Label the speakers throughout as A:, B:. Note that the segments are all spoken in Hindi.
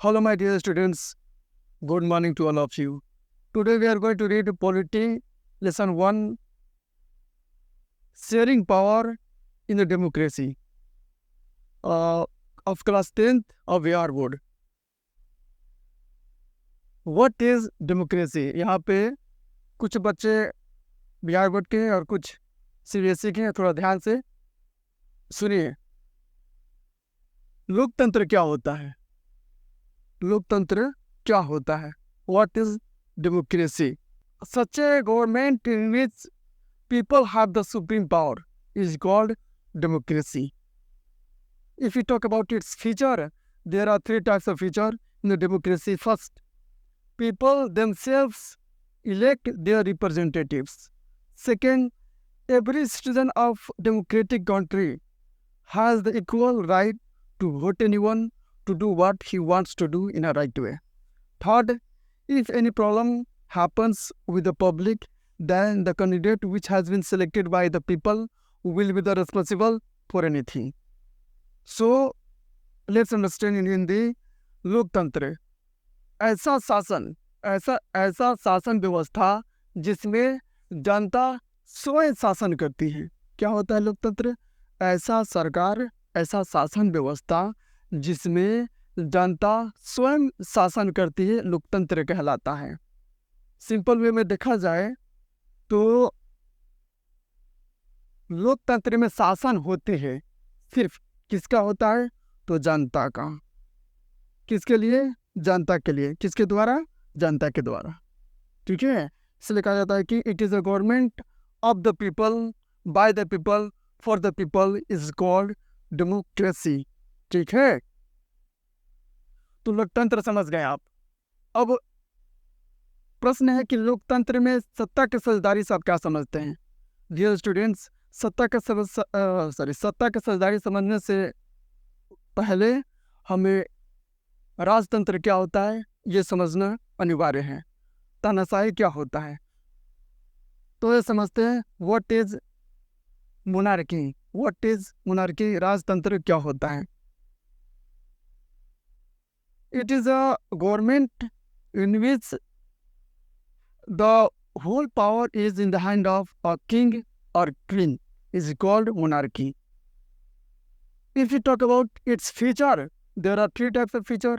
A: Hello, my dear students. Good morning to all of you. Today we are going to read Polity Lesson 1, Sharing Power in the Democracy of class 10th of VR board. What is democracy? यहाँ पे कुछ बच्चे VR बोर्ड के और कुछ CBSE के हैं, थोड़ा ध्यान से सुनिए। लोकतंत्र क्या होता है? लोकतंत्र क्या होता है? What is democracy? Such a government in which people have the supreme power is called democracy. If we talk about its feature, there are three types of feature in the democracy. First, people themselves elect their representatives. Second, every citizen of democratic country has the equal right to vote anyone to do what he wants to do in a right way. Third, if any problem happens with the public, then the candidate which has been selected by the people will be the responsible for anything. So, let's understand in Hindi, लोकतंत्र ऐसा शासन व्यवस्था जिसमें जनता स्वयं शासन करती है। क्या होता है लोकतंत्र? ऐसा सरकार, ऐसा शासन व्यवस्था जिसमें जनता स्वयं शासन करती है, लोकतंत्र कहलाता है। सिंपल वे में देखा जाए तो लोकतंत्र में शासन होते हैं, सिर्फ किसका होता है? तो जनता का। किसके लिए? जनता के लिए। किसके द्वारा? जनता के द्वारा। ठीक है, इसलिए कहा जाता है कि it is a government of the people, by the people, for the people, is called democracy. ठीक है, तो लोकतंत्र समझ गए आप। अब प्रश्न है कि लोकतंत्र में सत्ता की साझेदारी से आप क्या समझते हैं? डियर स्टूडेंट्स, सत्ता के साझेदारी समझने से पहले हमें राजतंत्र क्या होता है ये समझना अनिवार्य है। तानाशाही क्या होता है तो ये समझते हैं। What is monarchy? What is monarchy? राजतंत्र क्या होता है? It is a government in which the whole power is in the hand of a king or queen is called monarchy. If we talk about its feature, there are three types of feature.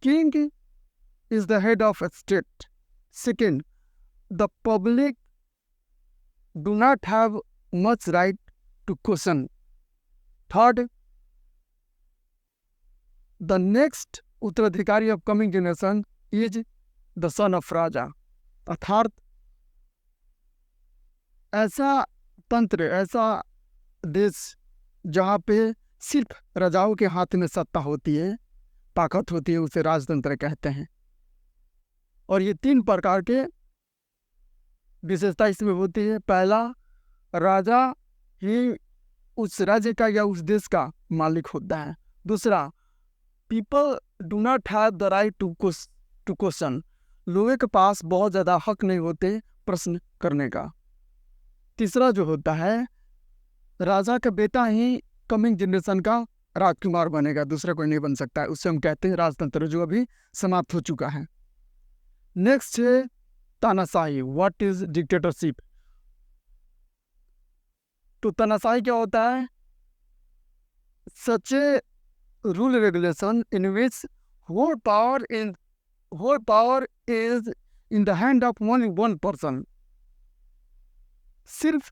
A: King is the head of a state. Second, the public do not have much right to question. Third, the next उत्तराधिकारी of coming generation is the son of Raja. अर्थात ऐसा तंत्र, ऐसा देश जहाँ पे सिर्फ राजाओं के हाथ में सत्ता होती है, ताकत होती है, उसे राजतंत्र कहते हैं। और ये तीन प्रकार के विशेषता इसमें होती है। पहला, राजा ही उस राज्य का या उस देश का मालिक होता है। दूसरा, people do not have the right to question, लोगों के पास बहुत ज़्यादा हक नहीं होते प्रश्न करने का। तीसरा जो होता है, राजा का बेटा ही कमिंग जनरेशन का राजकुमार बनेगा, दूसरा कोई नहीं बन सकता है। उससे हम कहते हैं राजतंत्र, जो अभी समाप्त हो चुका है। नेक्स्ट है तानाशाही। What is dictatorship? तो तानाशाही क्या होता है? Such a rule regulation in which whole power is in the hand of only one person. सिर्फ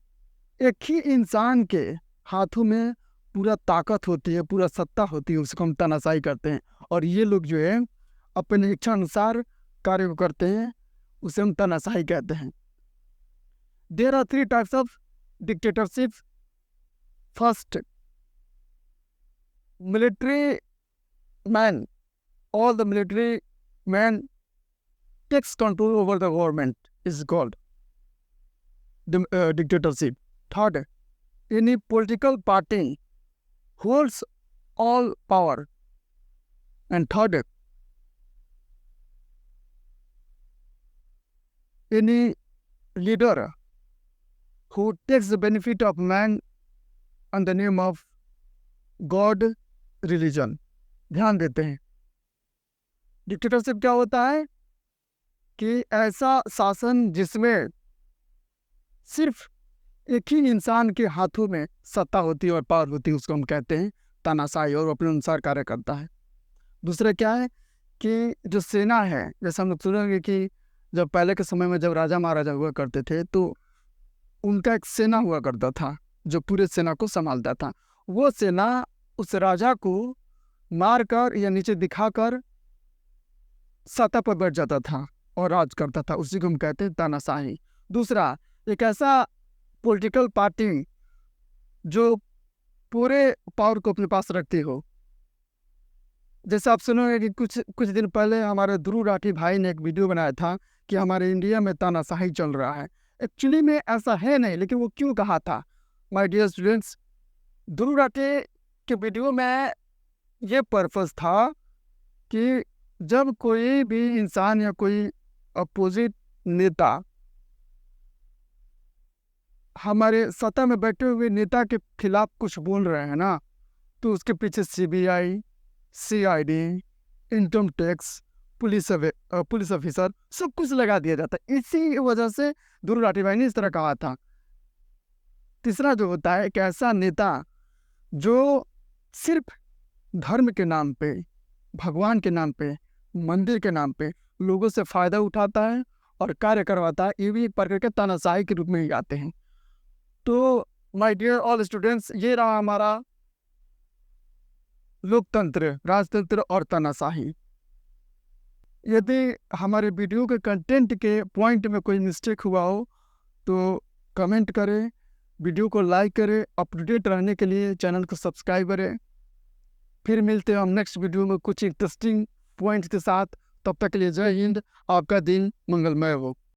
A: एक ही इंसान के हाथों में पूरा ताकत होती है, पूरा सत्ता होती है, उसको हम तानाशाही करते हैं। और ये लोग जो है अपने इच्छा अनुसार कार्य को करते हैं, उसे हम तानाशाही कहते हैं। There are three types of dictatorship. First, military man, all the military man takes control over the government is called dictatorship. Third, any political party holds all power. And third, any leader who takes the benefit of man on the name of God religion. ध्यान देते हैं, डिक्टेटरशिप क्या होता है कि ऐसा शासन जिसमें सिर्फ एक ही इंसान के हाथों में सत्ता होती है और पावर होती है, उसको हम कहते हैं तानाशाही, और वो अपने अनुसार कार्य करता है। दूसरा क्या है कि जो सेना है, जैसे हम लोग सुनेंगे कि जब पहले के समय में जब राजा महाराजा हुआ करते थे तो उनका एक सेना हुआ करता था जो पूरे सेना को संभालता था। वो सेना उस राजा को मारकर या नीचे दिखाकर सत्ता पर बैठ जाता था और राज करता था, उसी को हम कहते हैं तानाशाही। दूसरा, एक ऐसा पॉलिटिकल पार्टी जो पूरे पावर को अपने पास रखती हो। जैसे आप सुनोगे कि कुछ कुछ दिन पहले हमारे ध्रुव राठी भाई ने एक वीडियो बनाया था कि हमारे इंडिया में तानाशाही चल रहा है। एक्चुअली में ऐसा है नहीं, लेकिन वो क्यों कहा था? My dear students, Dhruv Rathee के वीडियो में ये पर्पस था कि जब कोई भी इंसान या कोई अपोजिट नेता हमारे सत्ता में बैठे हुए नेता के खिलाफ कुछ बोल रहे हैं ना, तो उसके पीछे CBI, CID, income tax, police officer सब कुछ लगा दिया जाता है। इसी वजह से ध्रुव राठी भाई ने इस तरह कहा था। तीसरा जो होता है, एक ऐसा नेता जो सिर्फ धर्म के नाम पे, भगवान के नाम पे, मंदिर के नाम पे लोगों से फायदा उठाता है और कार्य करवाता है, ये भी एक प्रकार के तानाशाही के रूप में ही आते हैं। तो माय डियर ऑल स्टूडेंट्स, ये रहा हमारा लोकतंत्र, राजतंत्र और तानाशाही। यदि हमारे वीडियो के कंटेंट के पॉइंट में कोई मिस्टेक हुआ हो तो कमेंट करें, वीडियो को लाइक करें, अपडेट रहने के लिए चैनल को सब्सक्राइब करें। फिर मिलते हैं हम नेक्स्ट वीडियो में कुछ इंटरेस्टिंग पॉइंट्स के साथ। तब तक के लिए जय हिंद, आपका दिन मंगलमय हो।